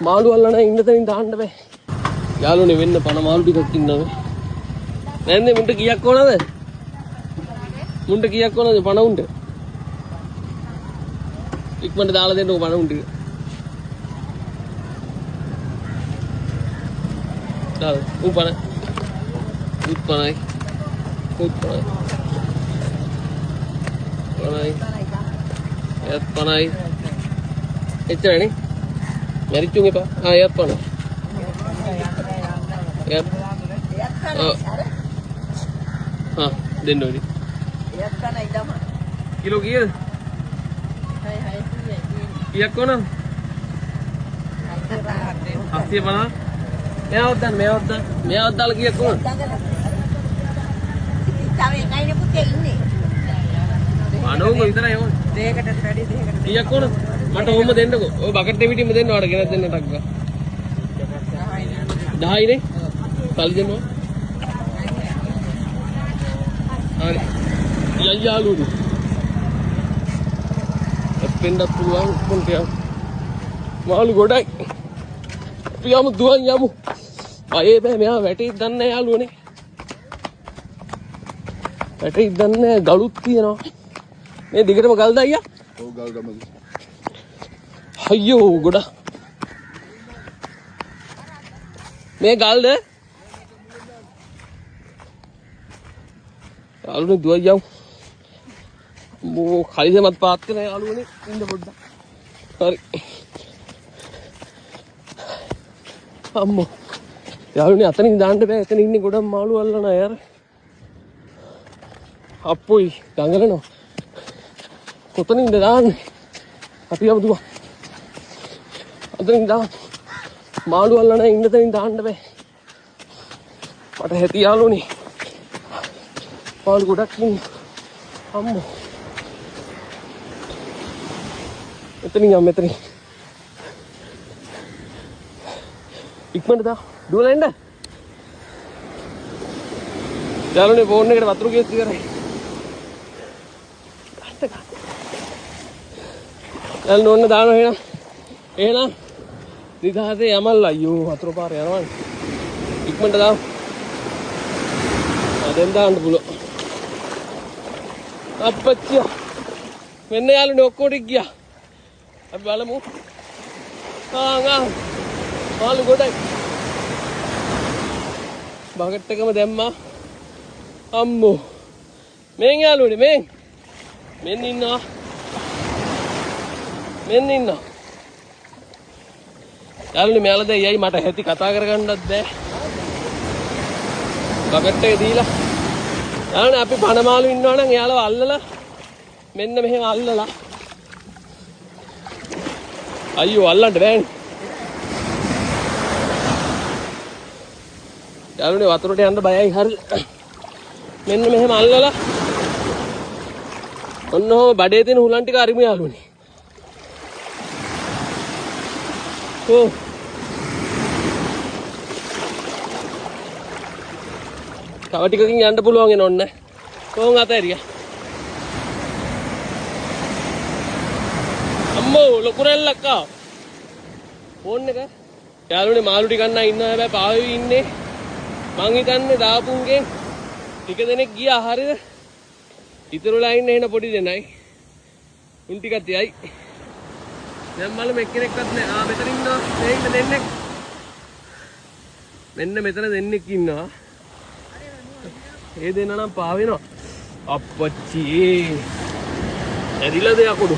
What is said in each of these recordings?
මාළු අල්ලන ඉන්න තැනින් දාන්න බෑ. යාළුවනේ වෙන්න පණ මාළු ටිකක් ඉන්නවා. නැන්දේ මුන්ට කීයක් ඕනද? මුන්ට කීයක් ඕනද පණ උන්ට? ඉක්මනට දාලා දෙන්නකො පණ උන් ටික. දාල උන් පණ. උත් පණයි. උත් පණයි. පණයි. එයත් පණයි. එච්චරනේ. මැරිච්චුන් එපා. එයත් පණ. එයත්. දෙන්න ඕනේ. එයත් පණයි තමයි. කිලෝ කීයද? 6 කීයක් ඕනද? 850. මෙයාවත් දාන්න. මෙයාවත් දාලා කීයක් ඕනද? තව එකයිනේ පුතේ ඉන්නේ. අනෝම විතරයි ඕනේ. දෙයකටත් වැඩි දෙයකට. කීයක් ඕනද? මට ඕම දෙන්නකෝ. ඔය බකට් එක පිටින්ම දෙන්න ඔයාලට ගෙනත් දෙන්න ටක් ගා. 10 නේ? කල් දෙනවා. හරි. යල්යාලුනි. එපෙන්ඩත් පුළුවන් පොන්ට යමු. මාළු ගොඩයි. අපි යමු දුවන් යමු. අයේ බෑ මෙයා වැටෙයිද දන්නේ නැහැ යාළුවනේ. වැටෙයිද දන්නේ නැහැ ගලුත් තියෙනවා. මේ දිගටම ගල්ද අයියා? ඔව් ගල් ගමද. අයියෝ ගොඩ. මේ ගල්ද? යාළුවනේ දුවන් යමු. මෝ කලිසමත් පාත් කරන යාළුවනේ ඉන්න පොඩ්ඩක්. හරි. අම්මෝ. යාළුවනේ අතනින් දාන්න බෑ. එතන ඉන්නේ ගොඩක් මාළු අල්ලන අය අර. අප්පුයි දඟලනවා. කොතනින්ද දාන්නේ? අපි යමු දුවා. අතනින් දාන්න. මාළු අල්ලන අය ඉන්න තැනින් දාන්න බෑ. මට හැටි යාළුවනේ. මාළු ගොඩක් ඉන්නේ. අම්මෝ. එතනින් යම් මෙතනින්. ඉක්මනට දා. දුවලා එන්න. යාළුවනේ ෆෝන් එකට වතුර ගේස් ඉවරයි. යාළුවනේ ඕන්න දානවා එහෙනම්. එහෙනම් නිදහසේ යමල් අයියෝ වතුර පාර යනවනේ. ඉක්මනට දාමු. දැන් දාන්න පුළුවන්. අප්පච්චියා. මෙන්න යාළුවනේ ඔක්කොට ගියා. අපි බලමු. මාළු ගොඩයි. බකට් එකම දැම්මා. අම්මෝ. මෙන් යාළුවනේ මෙන්. මෙන් ඉන්නවා. මෙන් ඉන්නවා. යාළුවනේ මෙයාලා දැන් යයි මට හැටි කතා කරගන්නත් බෑ. බකට් එක දීලා. යාළුවනේ අපි පණ මාළු ඉන්නවා නම් එයාලව අල්ලලා මෙන්න මෙහෙම අල්ලලා අයියෝ අල්ලන්න බෑනේ. යාළුවනේ වතුරට යන්න බයයි හරි. මෙන්න මෙහෙම අල්ලලා ඔන්න ඔහොම බඩේ තියෙන හුලන් ටික අරිමු යාළුවනේ. ඕ. තව ටිකකින් යන්න පුළුවන් එන ඔන්න. කොහොම අතෑරියා? අම්මෝ ලොකු රැල්ලක් ආ. ෆෝන් එක. යාළුවනේ මාළු ටික ගන්න ඉන්නවා හැබැයි පාවෙවි ඉන්නේ. මං හිතන්නේ දාපුන්ගෙන් ටික දෙනෙක් ගියා හරියද? ඉතුරුලා ඉන්නේ එන පොඩි දෙනයි. උන් ටිකත් යයි. දැන් මල මෙක්කෙනෙක්වත් නෑ. මෙතන ඉන්නවා. මේ ඉන්න දෙන්නෙක්. මෙන්න මෙතන දෙන්නෙක් ඉන්නවා. ඒ දෙන්න නම් පාවෙනවා. අප්පච්චි. ඇරිලාද යකඩු?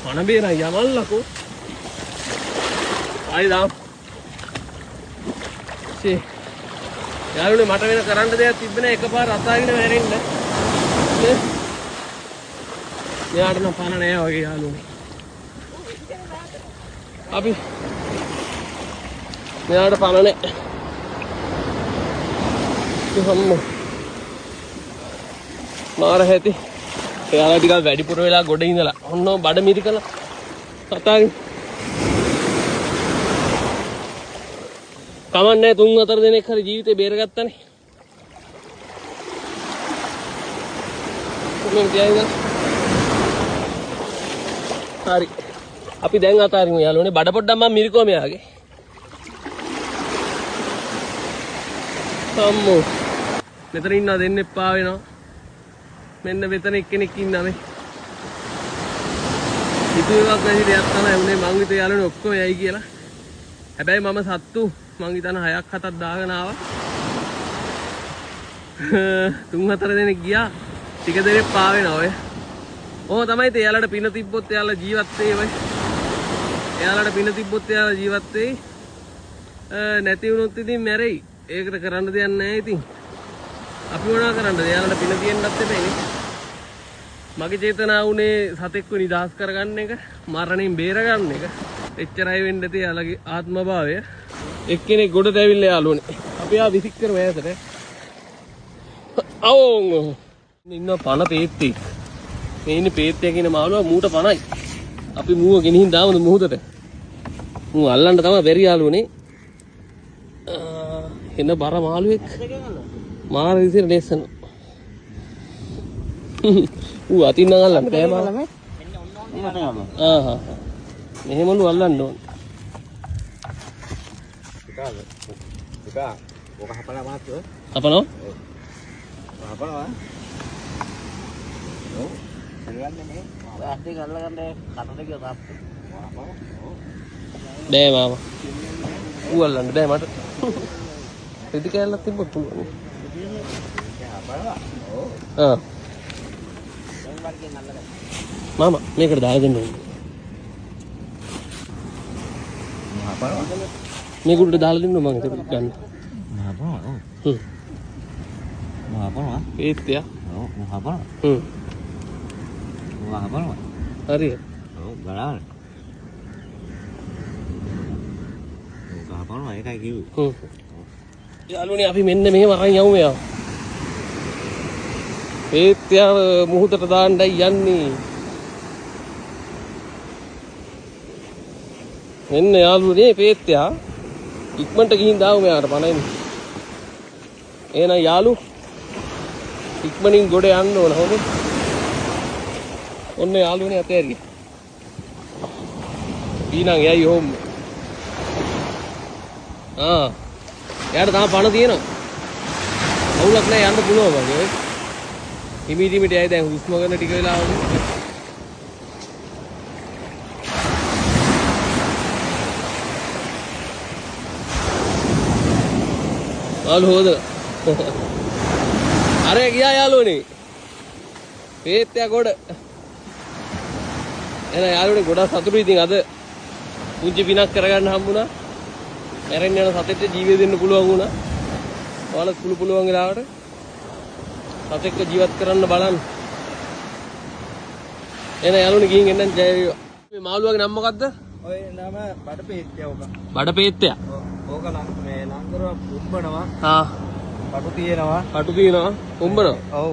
පණ බේරයි යමල්ලකෝ. ආයි දාම්. යාළුවනේ මට වෙන කරන්න දෙයක් තිබ්බේ නෑ එකපාර අතාරින්න වැරෙන්න. මෙයාට නම් පණ නෑ වගේ යාළුවනේ. අපි මෙයාට පණ නෑ. කොහොම මාර හැටි. එයාලා ටිකක් වැඩිපුර වෙලා ගොඩ ඉඳලා ඔන්න බඩ මිරිකලා අතාරින්න. කමන්නේ 3-4 දෙනෙක් හරි ජීවිතේ බේරගත්තානේ. කොහොමද තියයිද? හරි. අපි දැන් අතාරිමු යාළුවනේ. බඩ පොඩ්ඩක් මම මිරිකුවා මෙයාගේ. අම්මෝ. මෙතන ඉන්නවා දෙන්න එපා වෙනවා. මෙන්න මෙතන එක්කෙනෙක් ඉන්නවා මේ. හිතුවක් නැති දෙයක් තමයි උනේ. මං හිතුවේ යාළුවනේ ඔක්කොම යයි කියලා. හැබැයි මම සත්තු මං හිතන 6ක් 7ක් දාගෙන ආවා. 3-4 දෙනෙක් ගියා. ටික දෙනෙක් පා වෙනවා ඔය. ඕව තමයි තේ යාළුවට පින තිබ්බොත් යාළුවා ජීවත් වෙයි ඔය. යාළුවට පින තිබ්බොත් යාළුවා ජීවත් වෙයි. නැති වුණොත් ඉතින් මැරෙයි. ඒකට කරන්න දෙයක් නැහැ ඉතින්. අපි මොනවා කරන්නද? යාළුවට පින තියෙන්නත් එපෑනේ. මගේ චේතනාව උනේ සතෙක්ව නිදහස් කරගන්න එක, මරණයෙන් බේරගන්න එක. එච්චරයි වෙන්න ඇති යාළුවගේ ආත්මභාවය. එක්කෙනෙක් ගොඩට ඇවිල්ලා යාළුවනේ. අපි ආ විසික් කරමු ඈතට. අවෝ ඉන්න පණ පේත්තෙක්. මේ ඉන්නේ පේත්තයා කියන මාළුවා මූට පණයි. අපි මූව ගෙනිහින් දාමුද මුහුදට. මූ අල්ලන්න තමයි බැරි යාළුවනේ. එන බර මාළුවෙක්. මාර විදිහට නෙස්සන. ඌ අතින් නම් අල්ලන්න බෑ මාළා. මෙහෙමලු අල්ලන්න ඕන. Buka. Buka hapala masuk. Apa no? Hapala. Oh, seruan ini. Pasti kalau kan deh kata dia apa? Apa? Oh. Deh mama. ඌ අල්ලන්න බෑ මට. රෙදි කෑල්ලක් තිබ්බොත් පුළුවන්. Hapala. Oh. මාමා මේකට දාලා දෙන්න ඕනේ. Hapala. මේකට දාලා දෙන්න මම ඒක ගන්න. Hapala. හ්ම්. Hapala. ඒත්‍යා. Oh, hapala. හ්ම්. Hapala. හරියට. Oh, බලන්න. Hapala ඒකයි කිව්වේ. හ්ම්. යාළුවනේ අපි මෙන්න මෙහෙම අරන් යමු මෙයා. ඒත්‍යා මුහුදට දාන්නයි යන්නේ. මෙන්න යාළුවනේ පේත්‍යා ඉක්මනට ගිහින් දාමු මෙයාට පණයින්. එහෙනම් යාළු ඉක්මනින් ගොඩ යන්න ඕන හොඳේ. ඔන්න යාළුවනේ අතෑරියා. ඊනං එයයි ඕම්. එයාට තාම පණ තියෙනවා. අවුලක් නැහැ යන්න පුළුවන් වගේ. හිමීදිමිට යයි දැන් හුස්ම ගන්න ටික වෙලාවක. ආලු හොද. අර ගියා යාළුවනේ. පේත්‍යා ගොඩ. එන යාළුවනේ ගොඩක් සතුටුයි ඉතින් අද පුංචි පිනක් කරගන්න හම්බුණා. මැරෙන්න යන සතෙක්ට ජීවිතය දෙන්න පුළුවන් වුණා. ඔයාලත් පුළුවන් වෙලාවට සතෙක්ව ජීවත් කරන්න බලන්න. එන යාළුවනේ ගිහින් එන්න ජය වේවා. මේ මාළුවාගේ නම මොකද්ද? ඔය නම බඩපේත්‍යා ඔක. බඩපේත්‍යා. ඕක මේ ලංකරුව උඹනවා. කටු තියෙනවා. කටු තියෙනවා. උඹනවා. ඔව්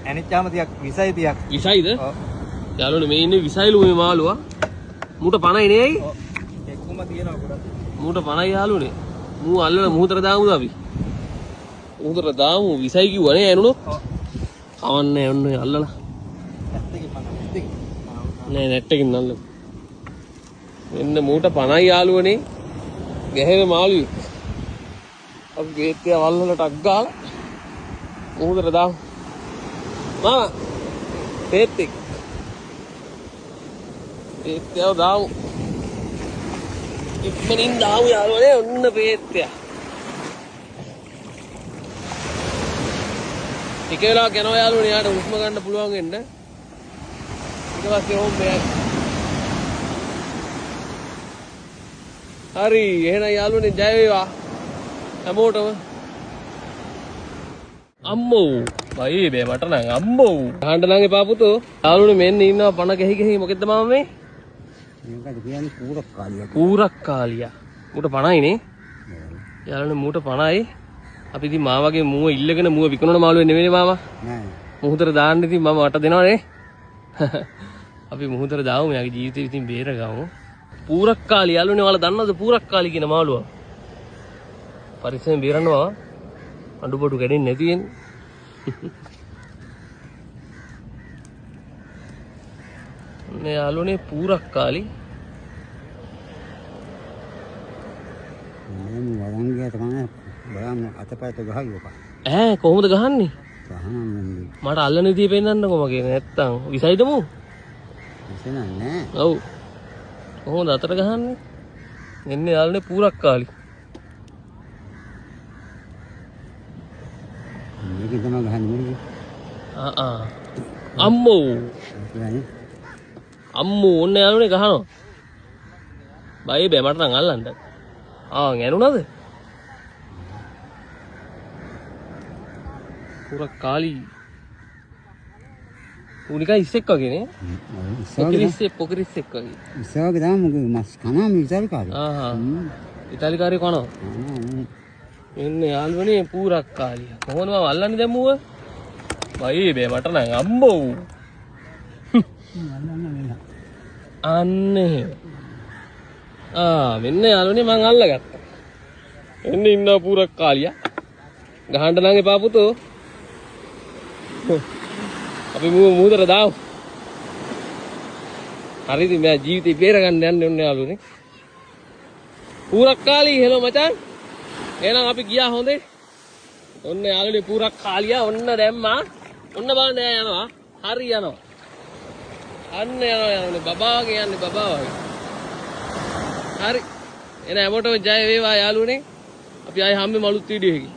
ඇනිච්චාම තියක් විසයි තියක්. විසයිද? ඔව්. යාළුවනේ මේ ඉන්නේ විසයිලු මේ මාළුවා. මූට පණයි නේ ඇයි? ඔව්. එක්කම තියෙනවා ගොඩක්. මූට පණයි යාළුවනේ. මූ අල්ලලා මුහුදට දාමුද අපි? මුහුදට දාමු විසයි කිව්වනේ ඇනුනොත්. ඔව්. කවන්නේ ඔන්න අල්ලලා. ඇත්තකින් පන්න. නෑ net එකකින් නල්ල. මෙන්න මූට පණයි යාළුවනේ. ගැහෙන මාළුවෙක්. අපි ගේත්‍යා වල්වලට අක් ගාලා මුහුදට දාමු. මාමා පේත්තෙක්. පේත්‍යාව දාමු. ඉක්මනින් දාමු යාළුවනේ ඔන්න පේත්‍යා. ටික වෙලාවක් යනවා යාළුවනේ යාට හුස්ම ගන්න පුළුවන් වෙන්න. ඊට පස්සේ ඕම් මෙයා. හරි එහෙනම් යාළුවනේ ජය වේවා. හැමෝටම අම්මෝ බයි බේ මට නම් අම්මෝ ගහන්න නම් එපා පුතෝ. යාළුවනේ මෙන්න ඉන්නවා පණ ගහි ගහි මොකෙද්ද මාම මේ? මේකද කියන්නේ කූරක් කාලියක්. කූරක් කාලියා. මූට පණයි නේ? යාළුවනේ මූට පණයි. අපි ඉතින් මාවගේ මුව ඉල්ලගෙන මුව විකුණන මාළුවෙ නෙවෙයි මාමා. නෑ. මුහුදට දාන්න ඉතින් මම වට දෙනවනේ. අපි මුහුදට දාමු මෙයාගේ ජීවිතේ ඉතින් බේරගමු. පූරක් කාලිය යාළුවනේ ඔයාලා දන්නවද පූරක් කාලිය කියන මාළුවා? පරිස්සමෙන් බේරනවා. අඬුපොඩු කැඩෙන්නේ නැති වෙන්නේ. මේ යාළුවනේ පූරක් කාලි මේ වරංගිය තමයි බලන්න අතපයට ගහගියපා. ඈ කොහොමද ගහන්නේ? ගහනන්නේ. මට අල්ලන විදිය පෙන්නන්නකෝ මගේ නැත්තම් විසයිද මු? විසන නෑ. ඔව්. කොහොමද අතට ගහන්නේ? එන්නේ යාළුවනේ පූරක් කාලි. මේක තමයි ගහන්නේ. අම්මෝ. කියන්නේ අම්මෝ ඔන්න යාළුවනේ ගහනවා. බයි බෑ මට නම් අල්ලන්න. ඇනුණාද? පූරක් කාලි. උනිකා ඉස්සෙක් වගේ නේ? පොකිරිස්සෙක් වගේ. ඉස්සාවගේ තමයි මොකද මස් කනවා මේ ඉතාලි කාරේ. ඉතාලි කාරේ කනවා. එන්නේ යාළුවනේ පූරක් කාලිය. කොහොමද මම අල්ලන්නේ දැම්මුව? බයි බෑ මට නම් අම්මෝ. අන්නේ. මෙන්න යාළුවනේ මං අල්ලගත්තා. එන්න ඉන්නවා පූරක් කාලියා. ගහන්න නම් එපා පුතෝ. අපි මුහුදට දාමු. හරිද මම ජීවිතේ බේරගන්න යන්නේ ඔන්න යාළුවනේ. පූරක් කාලී හෙලෝ මචං. එහෙනම් අපි ගියා හොඳේ. ඔන්න යාළුවනේ පූරක් කාලියා ඔන්න දැම්මා. ඔන්න බලන්න යනවා. හරි යනවා. අන්න යනවා යාළුවනේ බබාගේ යන්නේ බබා වගේ. හරි. එන හැමෝටම ජය වේවා යාළුවනේ. අපි ආයේ හම්බෙමු අලුත් වීඩියෝ එකකින්.